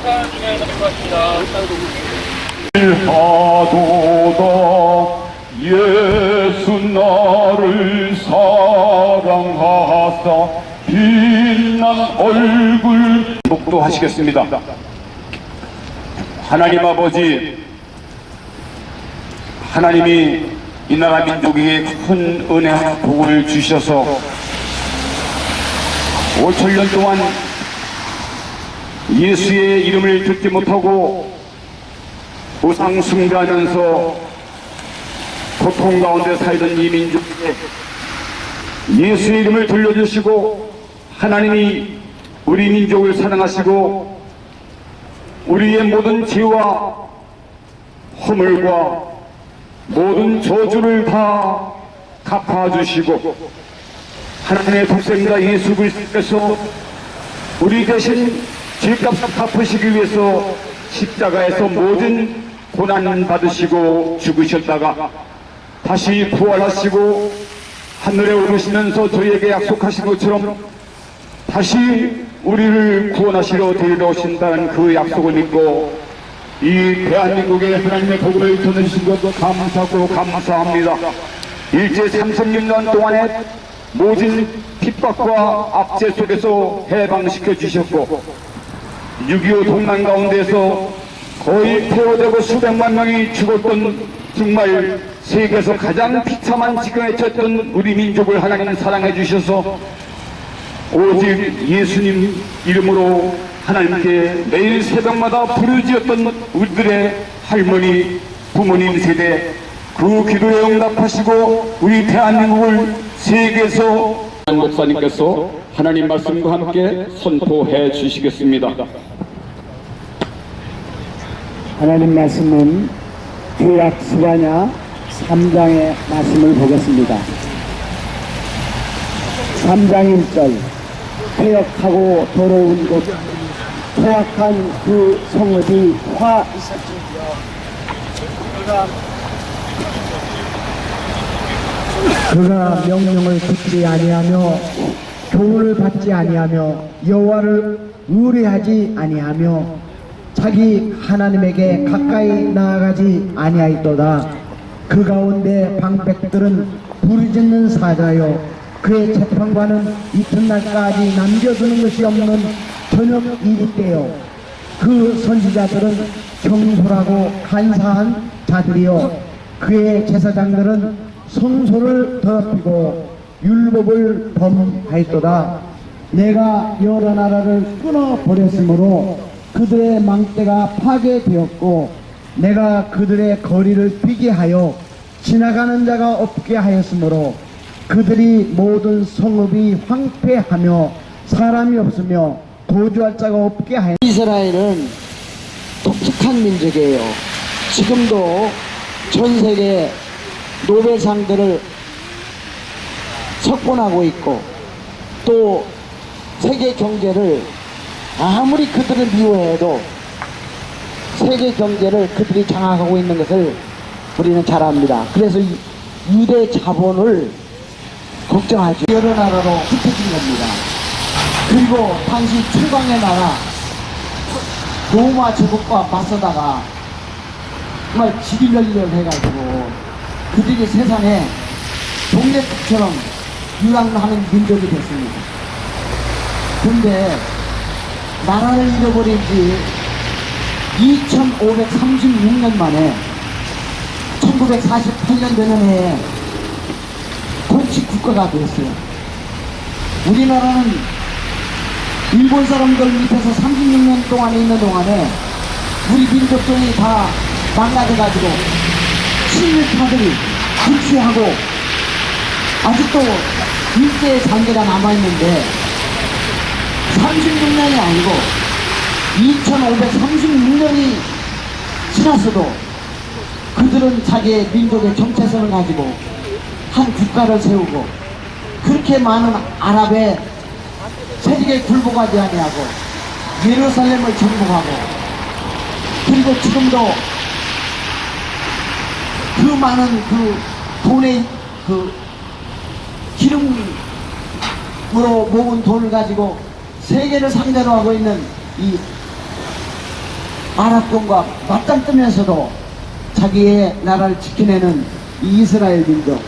식사 중에 것 같습니다. 하도다 예수 나를 사랑하사 빛난 얼굴 목도하시겠습니다. 하나님 아버지, 하나님이 이 나라 민족에게 큰 은혜와 복을 주셔서 5천년 동안 예수의 이름을 듣지 못하고 우상 숭배하면서 고통 가운데 살던 이 민족에게 예수의 이름을 들려주시고 하나님이 우리 민족을 사랑하시고 우리의 모든 죄와 허물과 모든 저주를 다 갚아주시고 하나님의 독생자 예수 그리스도께서 우리 대신 죄값을 갚으시기 위해서 십자가에서 모든 고난 받으시고 죽으셨다가 다시 부활하시고 하늘에 오르시면서 저희에게 약속하신 것처럼 다시 우리를 구원하시러 데리러 오신다는 그 약속을 믿고 이 대한민국에 하나님의 복을 전해주신 것 감사하고 감사합니다. 일제 36년 동안의 모진 핍박과 압제 속에서 해방시켜 주셨고 6.25 동란 가운데서 거의 폐허되고 수백만 명이 죽었던 정말 세계에서 가장 비참한 지경에 처했던 우리 민족을 하나님 사랑해 주셔서 오직 예수님 이름으로 하나님께 매일 새벽마다 부르짖었던 우리들의 할머니, 부모님 세대 그 기도에 응답하시고 우리 대한민국을 세계에서 목사님께서 하나님 말씀과 함께 선포해 주시겠습니다. 하나님 말씀은 구약 스바냐 3장의 말씀을 보겠습니다. 3장 1절 퇴역하고 더러운 곳 포악한 그 성읍이 화 있었지요. 그가 명령을 듣지 아니하며 교훈을 받지 아니하며 여호와를 의뢰하지 아니하며 자기 하나님에게 가까이 나아가지 아니하였도다. 그 가운데 방백들은 부르짖는 사자요 그의 재판관은 이튿날까지 남겨두는 것이 없는 저녁 일이 때요 그 선지자들은 경솔하고 간사한 자들이요 그의 제사장들은 성소를 더럽히고 율법을 범하였도다. 내가 여러 나라를 끊어버렸으므로 그들의 망대가 파괴되었고 내가 그들의 거리를 비게 하여 지나가는 자가 없게 하였으므로 그들이 모든 성읍이 황폐하며 사람이 없으며 거주할 자가 없게 하였. 이스라엘은 독특한 민족이에요. 지금도 전 세계 노벨상들을 석권하고 있고 또 세계 경제를 아무리 그들을 미워해도 세계 경제를 그들이 장악하고 있는 것을 우리는 잘 압니다. 그래서 유대 자본을 걱정하죠. 여러 나라로 흩어진 겁니다. 그리고 당시 최강의 나라 로마 제국과 맞서다가 정말 지리멸렬 해가지고 그들이 세상에 동네처럼 유랑하는 민족이 됐습니다. 근데 나라를 잃어버린 지 2536년 만에 1948년 되는 해에 건축 국가가 되었어요. 우리나라는 일본 사람들 밑에서 36년 동안에 있는 동안에 우리 민족들이 다 망가져가지고 친일파들이 불취하고 아직도 일제의 잔재가 남아있는데 36년이 아니고 2536년이 지났어도 그들은 자기의 민족의 정체성을 가지고 한 국가를 세우고 그렇게 많은 아랍의 세력에 굴복하지 아니하고 예루살렘을 정복하고 그리고 지금도 그 많은 그 돈의 그 기름으로 모은 돈을 가지고 세계를 상대로 하고 있는 이 아랍권과 맞짱뜨면서도 자기의 나라를 지켜내는 이 이스라엘 민족.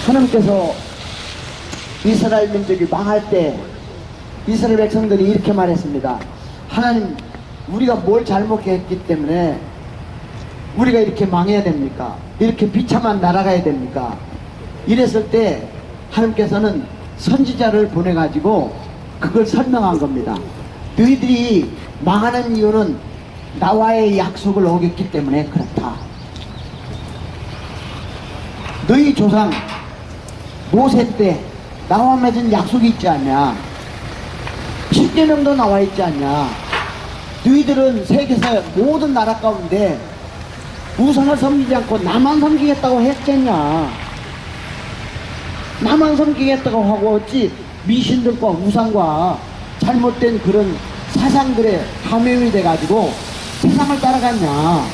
하나님께서 이스라엘 민족이 망할 때 이스라엘 백성들이 이렇게 말했습니다. 하나님, 우리가 뭘 잘못했기 때문에 우리가 이렇게 망해야 됩니까? 이렇게 비참한 날아가야 됩니까? 이랬을 때 하나님께서는 선지자를 보내가지고 그걸 설명한 겁니다. 너희들이 망하는 이유는 나와의 약속을 어겼기 때문에 그렇다. 너희 조상 모세 때 나와 맺은 약속이 있지 않냐? 10계명도 나와 있지 않냐? 너희들은 세계에서 모든 나라 가운데 우상을 섬기지 않고 나만 섬기겠다고 했겠냐? 나만 섬기겠다고 하고 어찌 미신들과 우상과 잘못된 그런 사상들에 감염이 돼가지고 세상을 따라갔냐?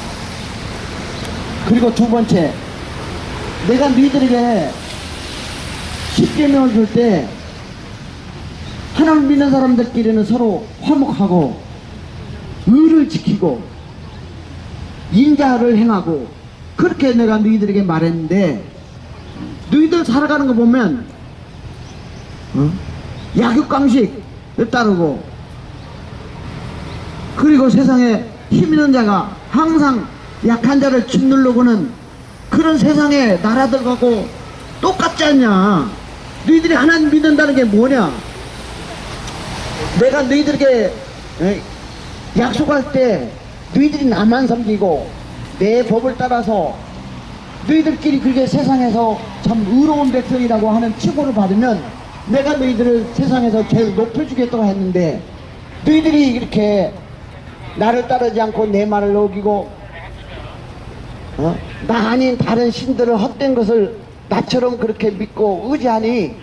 그리고 두 번째, 내가 너희들에게 10계명을 줄 때 하나님을 믿는 사람들끼리는 서로 화목하고 의를 지키고 인자를 행하고 그렇게 내가 너희들에게 말했는데 너희들 살아가는 거 보면 약육강식을 따르고 그리고 세상에 힘 있는 자가 항상 약한 자를 짓누르고는 그런 세상에 나라들하고 똑같지 않냐? 너희들이 하나님 믿는다는 게 뭐냐? 내가 너희들에게 약속할 때 너희들이 나만 섬기고 내 법을 따라서 너희들끼리 그렇게 세상에서 참 의로운 백성이라고 하는 칭호를 받으면 내가 너희들을 세상에서 제일 높여주겠다고 했는데 너희들이 이렇게 나를 따르지 않고 내 말을 어기고 나 아닌 다른 신들을 헛된 것을 나처럼 그렇게 믿고 의지하니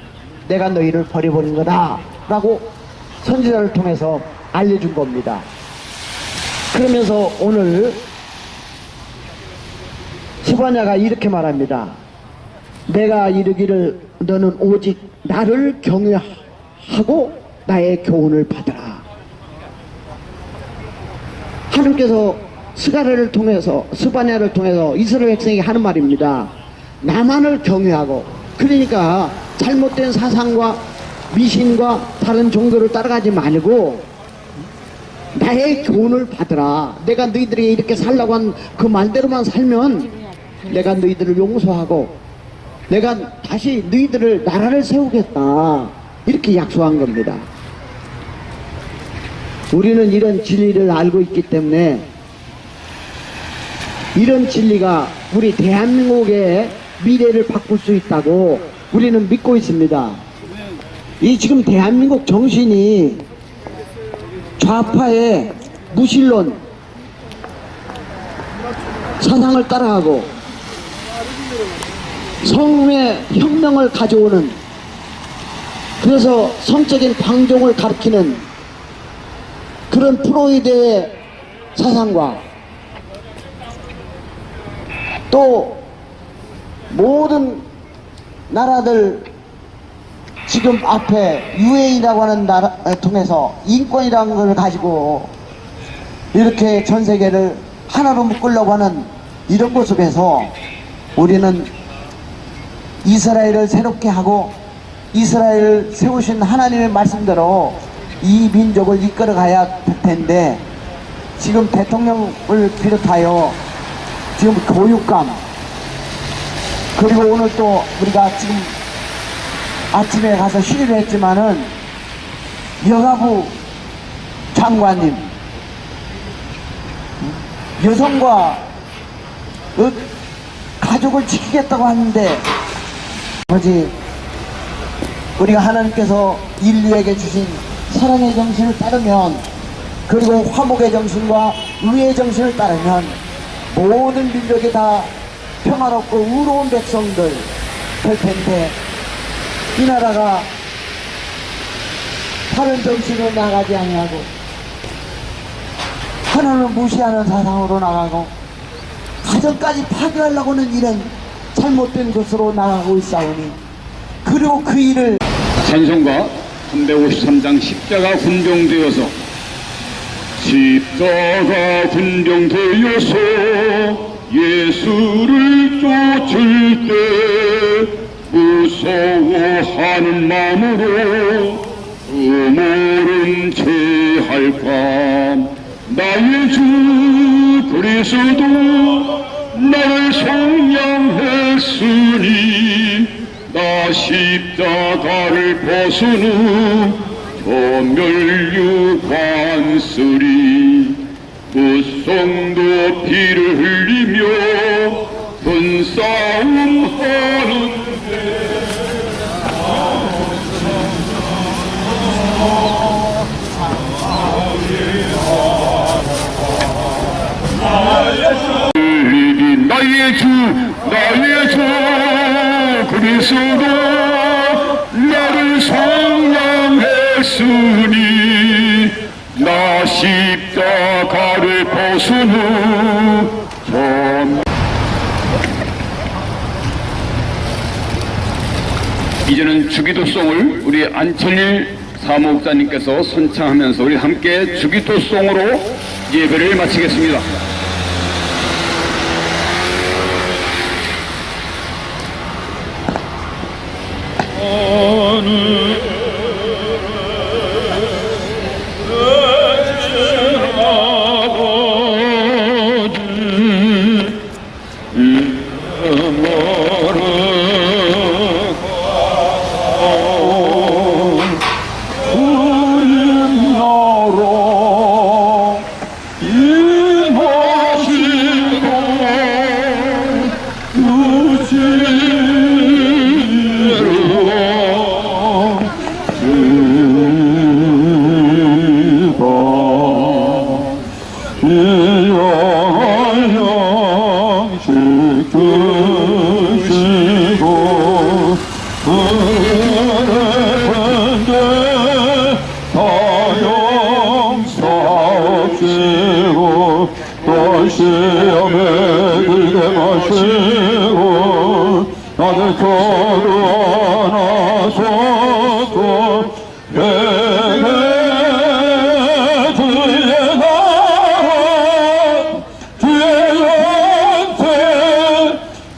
내가 너희를 버려버린 거다 라고 선지자를 통해서 알려준 겁니다. 그러면서 오늘 스바냐가 이렇게 말합니다. 내가 이르기를 너는 오직 나를 경외하고 나의 교훈을 받으라. 하나님께서 스바냐를 통해서 이스라엘 백성에게 하는 말입니다. 나만을 경외하고, 그러니까 잘못된 사상과 미신과 다른 종교를 따라가지 말고 나의 교훈을 받으라. 내가 너희들이 이렇게 살라고 한 그 말대로만 살면 내가 너희들을 용서하고 내가 다시 너희들을 나라를 세우겠다, 이렇게 약속한 겁니다. 우리는 이런 진리를 알고 있기 때문에 이런 진리가 우리 대한민국의 미래를 바꿀 수 있다고 우리는 믿고 있습니다. 이 지금 대한민국 정신이 좌파의 무신론 사상을 따라가고 성의 혁명을 가져오는, 그래서 성적인 방종을 가리키는 그런 프로이드의 사상과 또 모든 나라들 지금 앞에 UAE라고 하는 나라 통해서 인권이라는 걸 가지고 이렇게 전 세계를 하나로 묶으려고 하는 이런 모습에서 우리는 이스라엘을 새롭게 하고 이스라엘을 세우신 하나님의 말씀대로 이 민족을 이끌어 가야 될 텐데, 지금 대통령을 비롯하여 지금 교육감, 그리고 오늘 또 우리가 지금 아침에 가서 시위를 했지만은 여가부 장관님, 여성과 가족을 지키겠다고 하는데, 아버지, 우리가 하나님께서 인류에게 주신 사랑의 정신을 따르면, 그리고 화목의 정신과 의의 정신을 따르면 모든 민족이 다 평화롭고 의로운 백성들 될 텐데, 이 나라가 다른 정신으로 나가지 아니하고 하나님을 무시하는 사상으로 나가고 가정까지 파괴하려고는 이런 잘못된 것으로 나가고 있사오니, 그리고 그 일을 찬송가 353장 십자가 훈종되어서 십자가 군병되어서 예수를 쫓을 때 무서워하는 마음으로 모른 채 할까. 나의 주 그리스도 나를 속량했으니 나 십자가를 벗은 후 조멸유관 쓰리. 무성도 피를 흘리며 큰 싸움 하는데 나의 주 그리스도 나를 속량했으니 나 십자가를 벗은 후 이제는 주기도송을 우리 안철일 사목사님께서 선창하면서 우리 함께 주기도송으로 예배를 마치겠습니다. 시험에 들게 마시고 나를 거두어나소서. 내게 주의 나라 주의 영생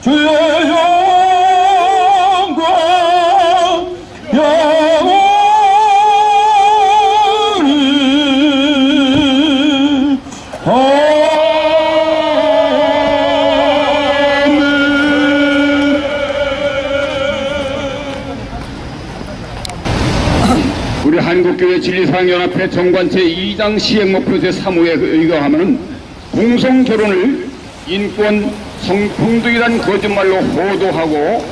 주의 영광 영원히 우리 한국교회 진리사랑연합회 정관체 2장 시행목표 제3호에 의거하면 공성결혼을 인권 성평등이란 거짓말로 호도하고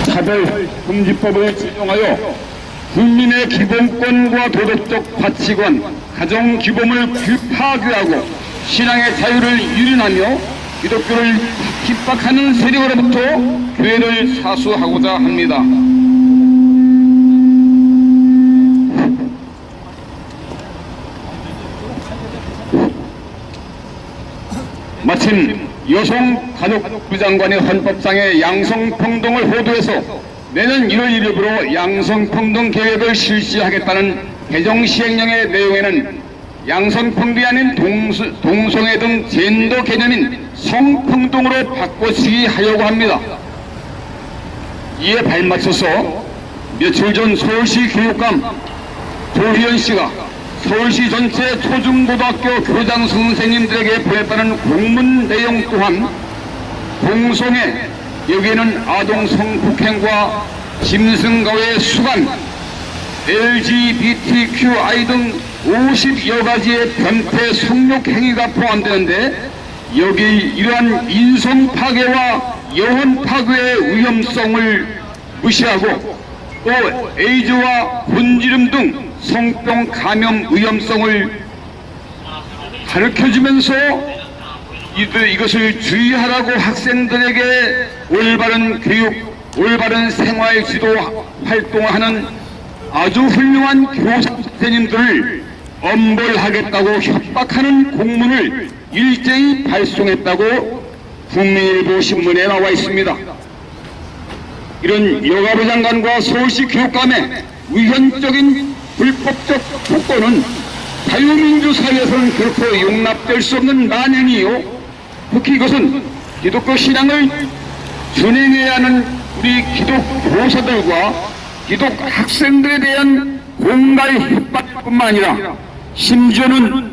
차별금지법을 제정하여 국민의 기본권과 도덕적 가치관, 가정기본을 파괴하고 신앙의 자유를 유린하며 기독교를 핍박하는 세력으로부터 교회를 사수하고자 합니다. 마침 여성가족부 장관의 헌법상의 양성평등을 호도해서 내년 1월 1일부로 양성평등 계획을 실시하겠다는 개정 시행령의 내용에는 양성평등이 아닌 동성애 등 젠더 개념인 성평등으로 바꾸시기 하려고 합니다. 이에 발맞춰서 며칠 전 서울시 교육감 조희연 씨가 서울시 전체 초중고등학교 교장 선생님들에게 보냈다는 공문 내용 또한 동성애, 여기에는 아동 성폭행과 짐승과의 수간, LGBTQI 등 50여 가지의 변태 성욕 행위가 포함되는데 여기 이러한 인성 파괴와 영혼 파괴의 위험성을 무시하고 또 에이즈와 혼지름 등 성병 감염 위험성을 가르쳐주면서 이것을 주의하라고 학생들에게 올바른 교육, 올바른 생활 지도 활동을 하는 아주 훌륭한 교사 선생님들을 엄벌하겠다고 협박하는 공문을 일제히 발송했다고 국민일보 신문에 나와 있습니다. 이런 여가부 장관과 서울시 교육감의 위헌적인 불법적 폭거는 자유민주 사회에서는 결코 용납될 수 없는 만행이요, 특히 이것은 기독교 신앙을 준행해야 하는 우리 기독 교사들과 기독 학생들에 대한 공갈 협박뿐만 아니라 심지어는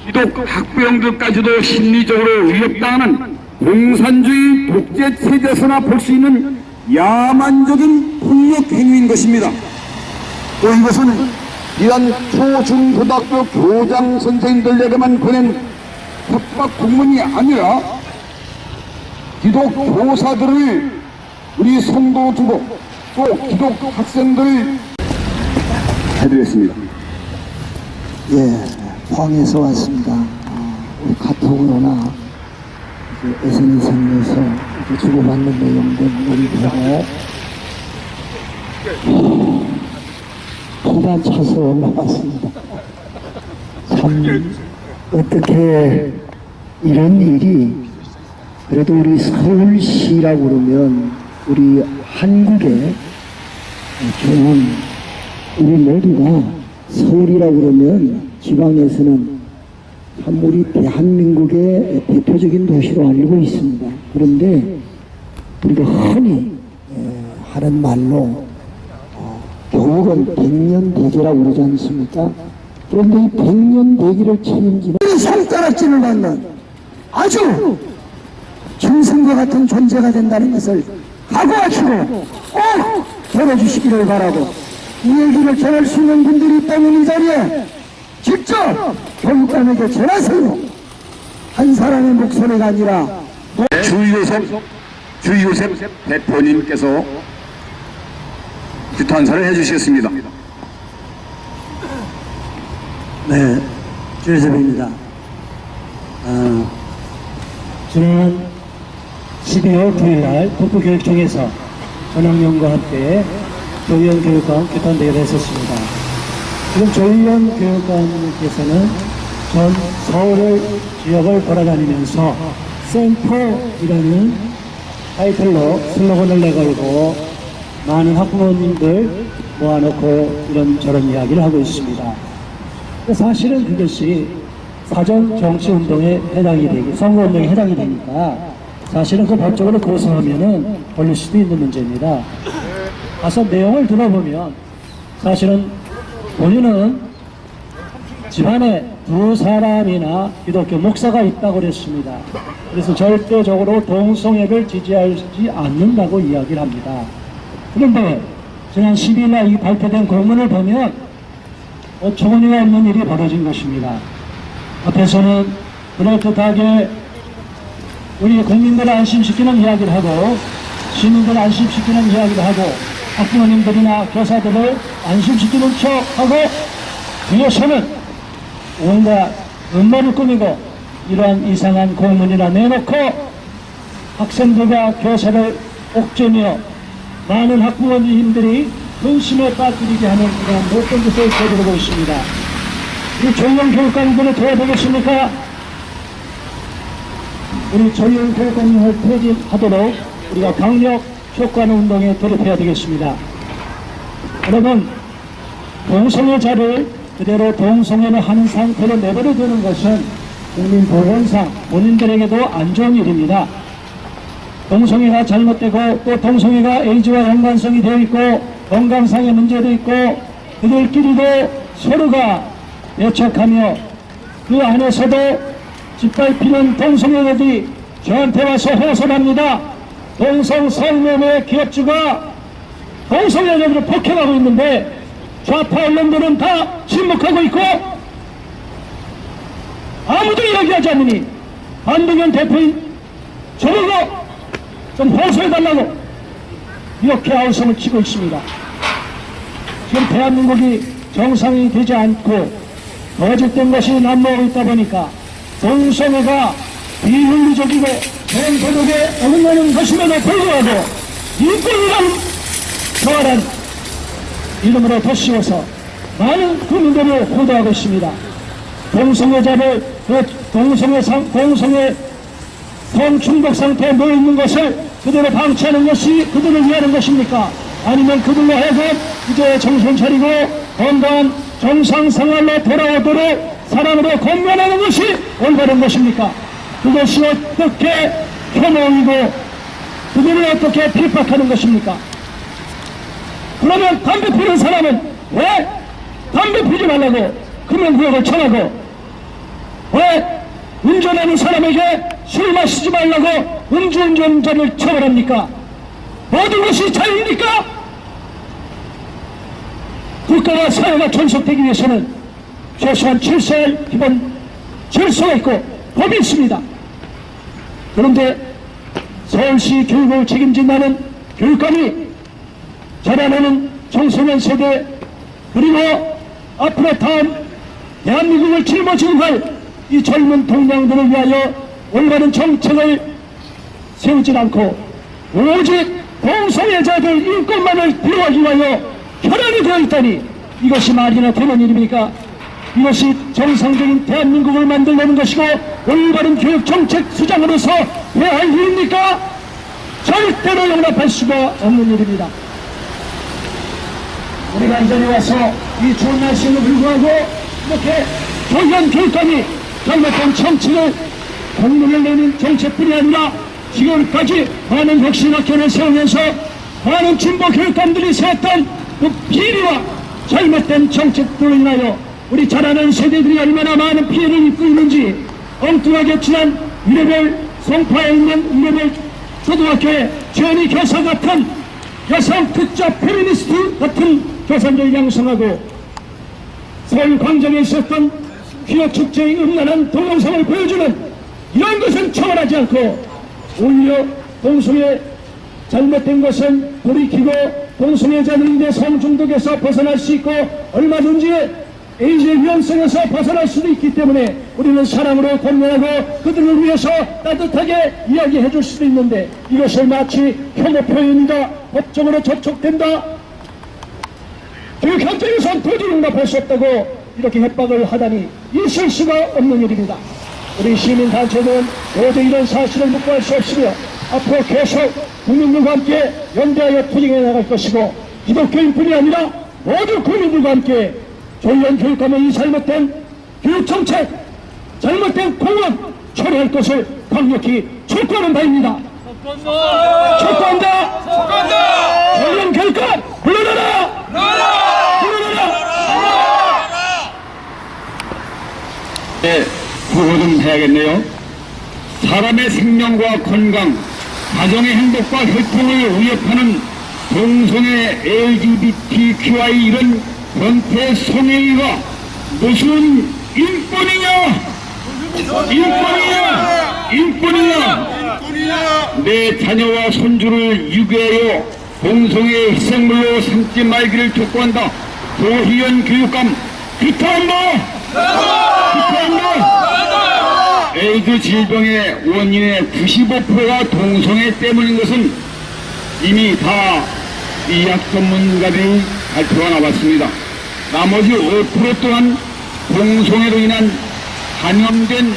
기독 학부형들까지도 심리적으로 위협당하는 공산주의 독재 체제에서나 볼 수 있는 야만적인 폭력 행위인 것입니다. 또 이것은 비단 초, 중, 고등학교 교장 선생님들에게만 보낸 협박 공문이 아니라 기독 교사들을, 우리 성도 두고 또 기독 학생들을 해드렸습니다. 예, 포항에서 왔습니다. 우리 카톡으로나 SNS에서 주고받는 내용들 우리 보고 피가 차서 올라왔습니다. 참 어떻게 이런 일이, 그래도 우리 서울시라고 그러면 우리 한국의 좋은, 우리 모두가 서울이라고 그러면 지방에서는 참 우리 대한민국의 대표적인 도시로 알고 있습니다. 그런데 우리가 흔히 하는 말로 교육은 백년대계라고 그러지 않습니까? 그런데 이 백년대계를 책임지는 손가락질을 받는 아주 짐승과 같은 존재가 된다는 것을 각오하시고 꼭 들어주시기를 바라고, 이 얘기를 전할 수 있는 분들이 있다면 이 자리에 직접 교육감에게 전하세요. 한 사람의 목소리가 아니라 주요셉 대표님께서 규탄사를 해주시겠습니다. 네, 주요셉입니다. 지난 12월 9일날 북부교육청에서 전학년과 함께 조희연 교육감 규탄대회를 했었습니다. 지금 조희연 교육감께서는 전 서울을 지역을 돌아다니면서 센터이라는 타이틀로 슬로건을 내걸고 많은 학부모님들 모아놓고 이런저런 이야기를 하고 있습니다. 사실은 그것이 사전 정치운동에 해당이 되고 선거운동에 해당이 되니까 사실은 그 법적으로 고소하면은 걸릴 수도 있는 문제입니다. 가서 내용을 들어보면 사실은 본인은 집안에 두 사람이나 기독교 목사가 있다고 그랬습니다. 그래서 절대적으로 동성애를 지지하지 않는다고 이야기를 합니다. 그런데 지난 10일 날 이 발표된 공문을 보면 어처구니가 없는 일이 벌어진 것입니다. 앞에서는 그럴듯하게 우리 국민들을 안심시키는 이야기를 하고 시민들을 안심시키는 이야기를 하고 학부모님들이나 교사들을 안심시키는 척하고 뒤에서는 온갖 음모를 꾸미고 이러한 이상한 공문이나 내놓고 학생들과 교사를 옥죄며 많은 학부모님들이 근심에 빠뜨리게 하는 그런 못된 짓을 저지르고 있습니다. 우리 조희연 교육감님들을 도와보겠습니까? 우리 조희연 교육감님을 퇴진하도록 우리가 강력 촉구하는 운동에 돌입해야 되겠습니다. 여러분, 동성애자를 그대로 동성애를 하는 상태로 내버려 두는 것은 국민보건상 본인들에게도 안 좋은 일입니다. 동성애가 잘못되고 또 동성애가 에이즈와 연관성이 되어 있고 건강상의 문제도 있고 그들끼리도 서로가 애착하며 그 안에서도 짓밟히는 동성애들이 저한테 와서 호소합니다. 동성성매매 기업주가 동성애자들을 폭행하고 있는데 좌파 언론들은 다 침묵하고 있고 아무도 이야기하지 않으니 안동현 대표인 저보고 좀 호소해달라고 이렇게 아우성을 치고 있습니다. 지금 대한민국이 정상이 되지 않고 거짓된 것이 난무하고 있다 보니까 동성애가 비윤리적이고 전도덕에 어긋나는 것임에도 불구하고 인권이란 교활한 이름으로 덧씌워서 많은 국민들을 호도하고 있습니다. 동성애자를 동성애 성충독 상태에 놓여 있는 것을 그대로 방치하는 것이 그들을 위하는 것입니까? 아니면 그들로 하여금 이제 정신 차리고 건강한 정상 생활로 돌아오도록 사랑으로 건면하는 것이 올바른 것입니까? 그것이 어떻게 혐오이고 그들을 어떻게 핍박하는 것입니까? 그러면 담배 피는 사람은 왜 담배 피지 말라고 금연구역을 청하고 왜 운전하는 사람에게 술 마시지 말라고 음주운전자를 처벌합니까? 모든 것이 자유입니까? 국가와 사회가 존속되기 위해서는 최소한 질서의 기본 질서가 있고 법이 있습니다. 그런데 서울시 교육을 책임진다는 교육감이 자라나는 청소년 세대 그리고 앞으로 다음 대한민국을 짊어지는 이 젊은 동량들을 위하여 올바른 정책을 세우지 않고 오직 동성애자들 인권만을 비호하기 위하여 혈안이 되어 있다니 이것이 말이나 되는 일입니까? 이것이 정상적인 대한민국을 만들려는 것이고 올바른 교육정책 수장으로서 해야 할 일입니까? 절대로 용납할 수가 없는 일입니다. 우리가 이전에 와서 이 좋은 날씨에도 불구하고 이렇게 조현 교육감이 잘못된 정책을 공론을 내는 정책뿐이 아니라 지금까지 많은 혁신학교를 세우면서 많은 진보 교육감들이 세웠던 그 비리와 잘못된 정책들로 인하여 우리 자라는 세대들이 얼마나 많은 피해를 입고 있는지 엉뚱하게 지난 이레벨 송파에 있는 이레벨 초등학교의 최은희 교사 같은 여성 특자 페미니스트 같은 교사들 양성하고 서울 광장에 있었던 기억축제의 음란한 동영상을 보여주는 이런 것은 처벌하지 않고 오히려 동성애 잘못된 것은 돌이키고 동성애자들이 내 성중독에서 벗어날 수 있고 얼마든지 에이즈의 위험성에서 벗어날 수도 있기 때문에 우리는 사랑으로 권면하고 그들을 위해서 따뜻하게 이야기해 줄 수도 있는데 이것을 마치 혐오 표현이다, 법적으로 접촉된다, 교육학자에서는 도저히 용납할 수 없다고 이렇게 협박을 하다니 있을 수가 없는 일입니다. 우리 시민단체는 도저히 이런 사실을 묵과할 수 없으며 앞으로 계속 국민들과 함께 연대하여 투쟁해 나갈 것이고 기독교인뿐이 아니라 모든 국민들과 함께 조희연 교육감의 이 잘못된 교육정책, 잘못된 공원 처리할 것을 강력히 촉구하는 바입니다. 촉구한다! 조희연 교육감 물러나라! 네, 구호 좀 해야겠네요. 사람의 생명과 건강, 가정의 행복과 혈통을 위협하는 동성애 LGBTQI 이런 변태 성행위가 무슨 인권이냐? 내 자녀와 손주를 유괴하여 동성애 희생물로 삼지 말기를 촉구한다. 조희연 교육감 규탄한다. 에이즈 질병의 원인의 95%가 동성애 때문인 것은 이미 다 의학 전문가들이 발표가 나왔습니다. 나머지 5% 또한 동성애로 인한 감염된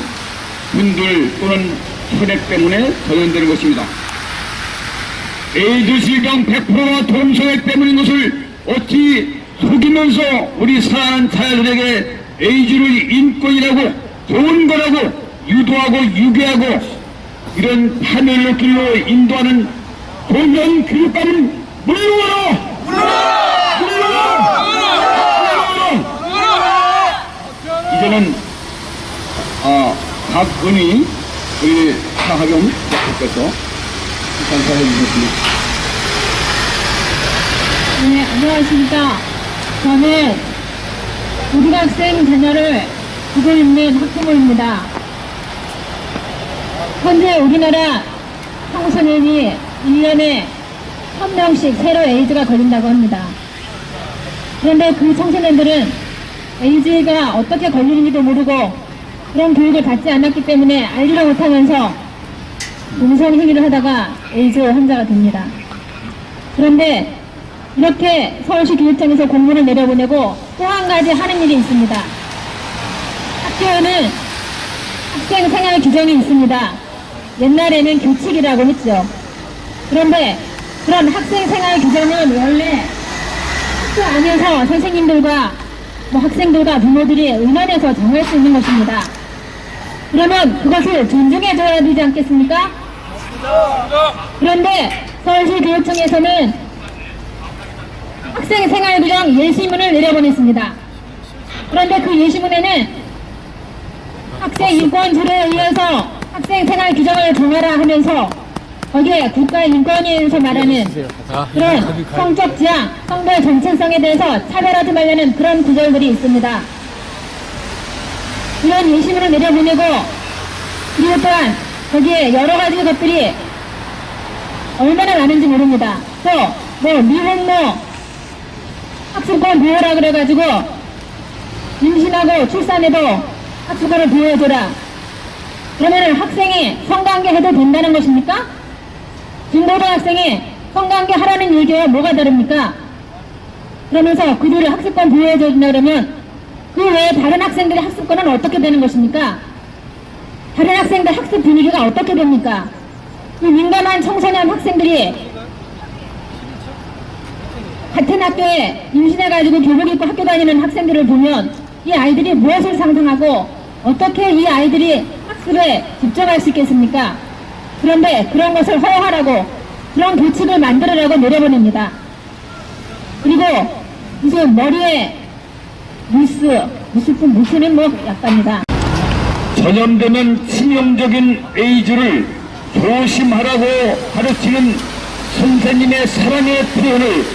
분들 또는 혈액 때문에 전염되는 것입니다. 에이즈 질병 100%가 동성애 때문인 것을 어찌 속이면서 우리 사랑하는 자녀들에게 에이즈를 인권이라고 좋은 거라고 유도하고 유괴하고 이런 파멸의 길로 인도하는 조희연 교육감은 물러가라! 이제는 각 은희 우리 하학영 대표께서 감사해 주셨습니다. 네, 안녕하십니까. 저는 고등학생 자녀를 두고 있는 학부모입니다. 현재 우리나라 청소년이 1년에 1000명씩 새로 에이즈가 걸린다고 합니다. 그런데 그 청소년들은 에이즈가 어떻게 걸리는지도 모르고 그런 교육을 받지 않았기 때문에 알지도 못하면서 음성 행위를 하다가 에이즈 환자가 됩니다. 그런데 이렇게 서울시 교육청에서 공문을 내려보내고 또 한 가지 하는 일이 있습니다. 학교에는 학생 생활 규정이 있습니다. 옛날에는 규칙이라고 했죠. 그런데 그런 학생 생활 규정은 원래 학교 안에서 선생님들과 학생들과 부모들이 의논해서 정할 수 있는 것입니다. 그러면 그것을 존중해줘야 되지 않겠습니까? 그런데 서울시 교육청에서는 학생 생활 규정 예시문을 내려보냈습니다. 그런데 그 예시문에는 학생 인권조례에 의해서 학생 생활 규정을 정하라 하면서 거기에 국가인권위에서 말하는 그런 성적 지향, 성별 정체성에 대해서 차별하지 말라는 그런 구절들이 있습니다. 이런 예시문을 내려보내고 그리고 또한 거기에 여러 가지 것들이 얼마나 많은지 모릅니다. 또 미혼모 학습권 보호라 그래가지고 임신하고 출산해도 학습권을 보호해줘라. 그러면은 학생이 성관계 해도 된다는 것입니까? 중고등학생이 성관계 하라는 얘기와 뭐가 다릅니까? 그러면서 그들을 학습권 보호해준다 그러면 그 외에 다른 학생들의 학습권은 어떻게 되는 것입니까? 다른 학생들 학습 분위기가 어떻게 됩니까? 이 민감한 청소년 학생들이 같은 학교에 임신해가지고 교복 입고 학교 다니는 학생들을 보면 이 아이들이 무엇을 상상하고 어떻게 이 아이들이 학습에 집중할 수 있겠습니까? 그런데 그런 것을 허용하라고 그런 규칙을 만들으라고 내려보냅니다. 그리고 무슨 머리에 무스는 약간이다. 전염되는 치명적인 에이즈를 조심하라고 가르치는 선생님의 사랑의 표현을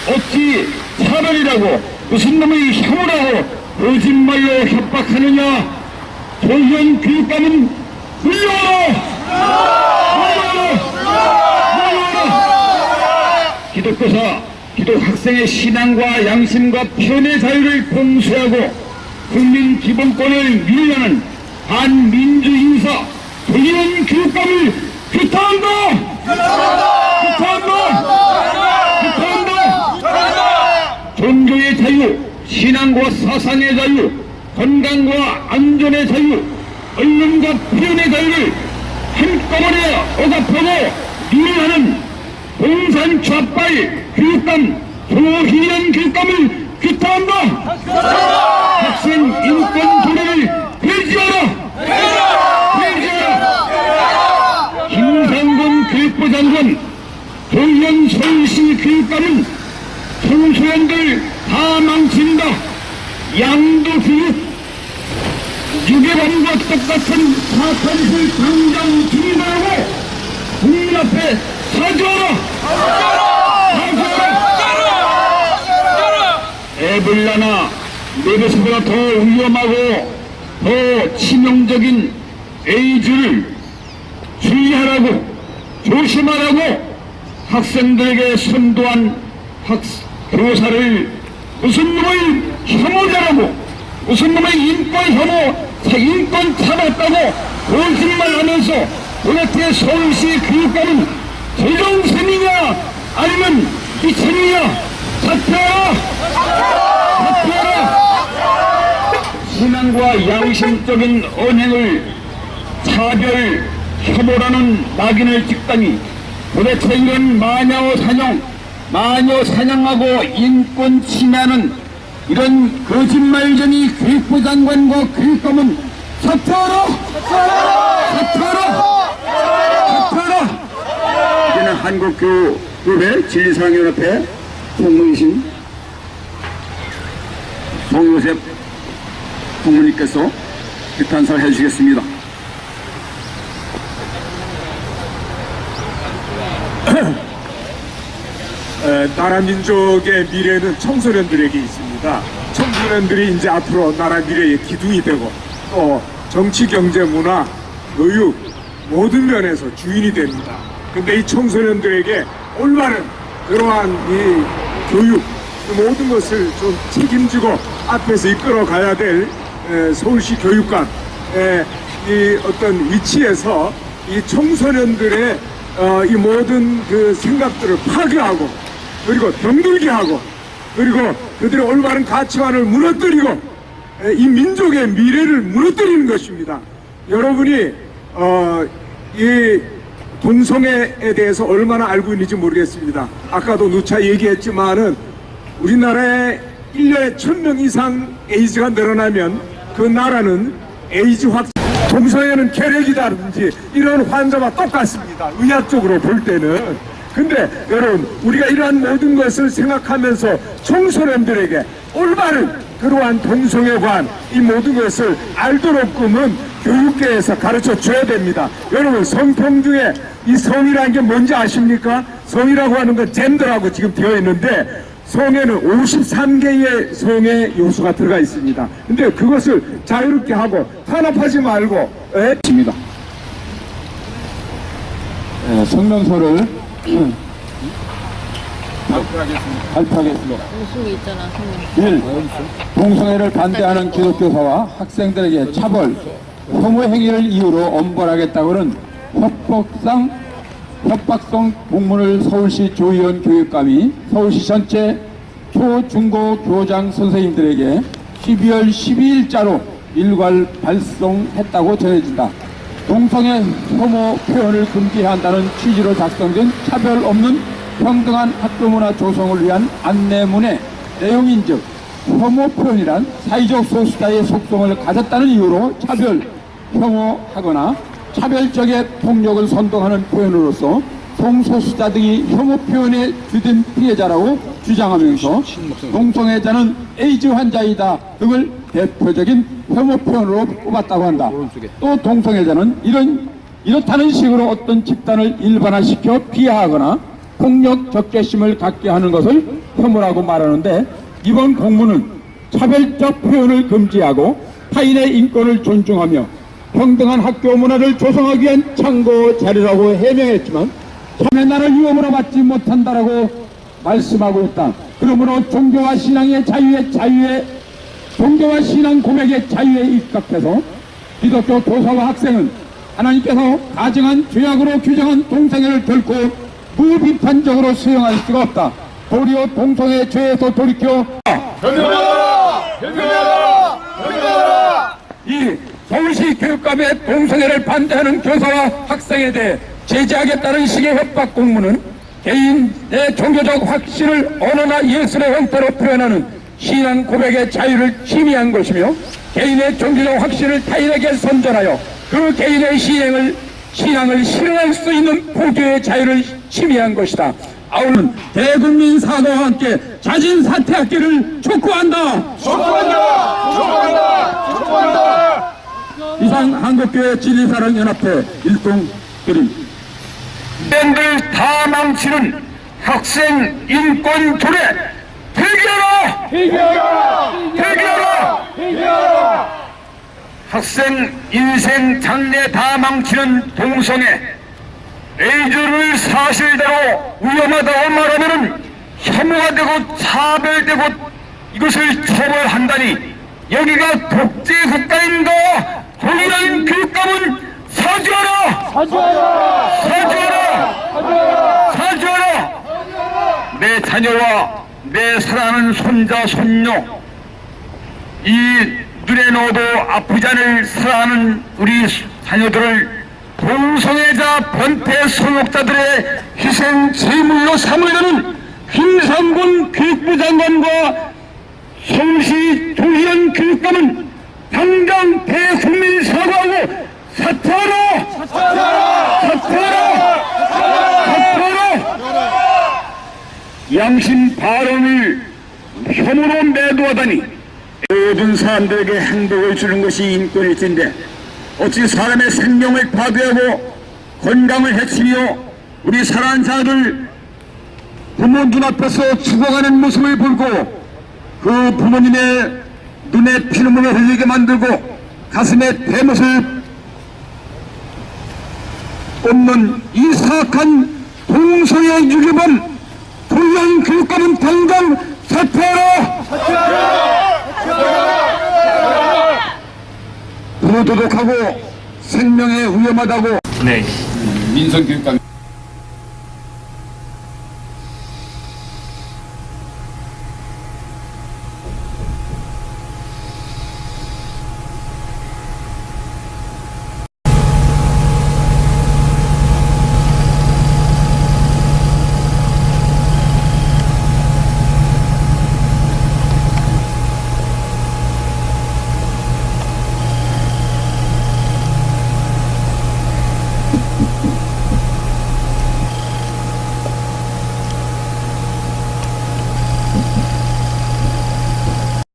어찌 차별이라고 무슨 놈의 혐오라고 거짓말로 협박하느냐. 조현 교육감은 물러와라! 기독교사, 기독 학생의 신앙과 양심과 표현의 자유를 공수하고 국민 기본권을 밀려는 반민주 인사 조현 교육감을 규탄한다! 종교의 자유, 신앙과 사상의 자유, 건강과 안전의 자유, 언론과 표현의 자유를 한꺼번에 억압하고 밀려하는 공산 좌빨 교육감 조희연 교육감을 규탄한다. 학생 인권 조례를 폐지하라. 김상곤 교육부 장관, 조희연 서울시 교육감은 청소년들 다 망친다. 양도교육 유괴범과 똑같은 사탄을 당장 중단하고 국민 앞에 사죄하라! 에볼라나 메르스보다 더 위험하고 더 치명적인 에이즈를 주의하라고 조심하라고 학생들에게 선도한 교사를 무슨 놈의 혐오자라고 무슨 놈의 인권 혐오 인권 참았다고 거짓말하면서 도대체 서울시 교육감은 제정신이냐 아니면 미친이냐. 사퇴하라! 신앙과 양심적인 언행을 차별 혐오라는 낙인을 찍다니 도대체 이런 마녀 사냥하고 인권 침해하는 이런 거짓말쟁이 교육부 장관과 교육감은 사퇴하라! 이제는 한국교육의 진리사랑연합회 총무이신 송요셉 총무님께서 규탄사를 해주시겠습니다. 나라 민족의 미래는 청소년들에게 있습니다. 청소년들이 이제 앞으로 나라 미래의 기둥이 되고 또 정치, 경제, 문화, 교육 모든 면에서 주인이 됩니다. 근데 이 청소년들에게 올바른 그러한 이 교육 모든 것을 좀 책임지고 앞에서 이끌어 가야 될 서울시 교육감의 이 어떤 위치에서 이 청소년들의 이 모든 그 생각들을 파괴하고 그리고 병들게 하고 그리고 그들의 올바른 가치관을 무너뜨리고 이 민족의 미래를 무너뜨리는 것입니다. 여러분이 이 동성애에 대해서 얼마나 알고 있는지 모르겠습니다. 아까도 누차 얘기했지만은 우리나라에 1년에 1000명 이상 에이즈가 늘어나면 그 나라는 에이즈 확산, 동성애는 계력이다든지 이런 환자와 똑같습니다. 의학적으로 볼 때는. 근데 여러분, 우리가 이러한 모든 것을 생각하면서 청소년들에게 올바른 그러한 동성애관 이 모든 것을 알도록끔은 교육계에서 가르쳐 줘야 됩니다. 여러분, 성평등에 이 성이라는 게 뭔지 아십니까? 성이라고 하는 건 젠더라고 지금 되어 있는데 성에는 53개의 성의 요소가 들어가 있습니다. 근데 그것을 자유롭게 하고 탄압하지 말고 입니다. 성명서를 발표하겠습니다. 무슨 있잖아, 선생님. 1. 동성애를 반대하는 기독교사와 학생들에게 차벌, 혐오 행위를 이유로 엄벌하겠다고는 협박성 공문을 서울시 조의원 교육감이 서울시 전체 초, 중고 교장 선생님들에게 12월 12일자로 일괄 발송했다고 전해진다. 동성애 혐오 표현을 금지해야 한다는 취지로 작성된 차별 없는 평등한 학교문화 조성을 위한 안내문의 내용인즉 혐오 표현이란 사회적 소수자의 속성을 가졌다는 이유로 차별, 혐오하거나 차별적의 폭력을 선동하는 표현으로서 성소수자 등이 혐오 표현에 주된 피해자라고 주장하면서 동성애자는 에이즈 환자이다 등을 대표적인 혐오 표현으로 뽑았다고 한다. 또 동성애자는 이렇다는 식으로 어떤 집단을 일반화시켜 비하하거나 폭력 적개심을 갖게 하는 것을 혐오라고 말하는데, 이번 공문은 차별적 표현을 금지하고 타인의 인권을 존중하며 평등한 학교 문화를 조성하기 위한 참고 자료라고 해명했지만 참의 나를 위험으로 받지 못한다라고 말씀하고 있다. 그러므로 종교와 신앙의 종교와 신앙 고백의 자유에 입각해서 기독교 교사와 학생은 하나님께서 가정한 죄악으로 규정한 동성애를 결코 무비판적으로 수용할 수가 없다. 도리어 동성애 죄에서 돌이켜 이 서울시 교육감의 동성애를 반대하는 교사와 학생에 대해 제지하겠다는 식의 협박 공문은 개인의 종교적 확신을 언어나 예술의 형태로 표현하는 신앙 고백의 자유를 침해한 것이며 개인의 종교적 확신을 타인에게 선전하여 그 개인의 신앙을 실현할 수 있는 포교의 자유를 침해한 것이다. 아울러 대국민 사과와 함께 자진 사퇴하기를 촉구한다. 이상 한국교회 진리사랑연합회 일동그림. 학생들 다 망치는 학생 인권 조례 폐기하라! 학생 인생 장래 다 망치는 동성애, 에이즈를 사실대로 위험하다고 말하면은 혐오가 되고 차별되고 이것을 처벌한다니 여기가 독재 국가인가? 동일한 교육감은 사죄하라! 내 자녀와 내 사랑하는 손자 손녀, 이 눈에 넣어도 아프지 않을 사랑하는 우리 자녀들을 동성애자 변태 성역자들의 희생 제물로 삼으려는 김상곤 교육부 장관과 서울시 조희연 교육감은 당장 대국민 사과하고 사퇴하라! 양심 발언을 혐오로 매도하다니 모든 사람들에게 행복을 주는 것이 인권일진데 어찌 사람의 생명을 파괴하고 건강을 해치며 우리 사랑하는 자들 부모 눈앞에서 죽어가는 모습을 보고 그 부모님의 눈에 피눈물을 흘리게 만들고 가슴에 대못을 꽂는 이 사악한 동성애 유괴범 조희연 교육감은 당장 사퇴하라! 부도덕하고 생명에 위험하다고. 민선 교육감이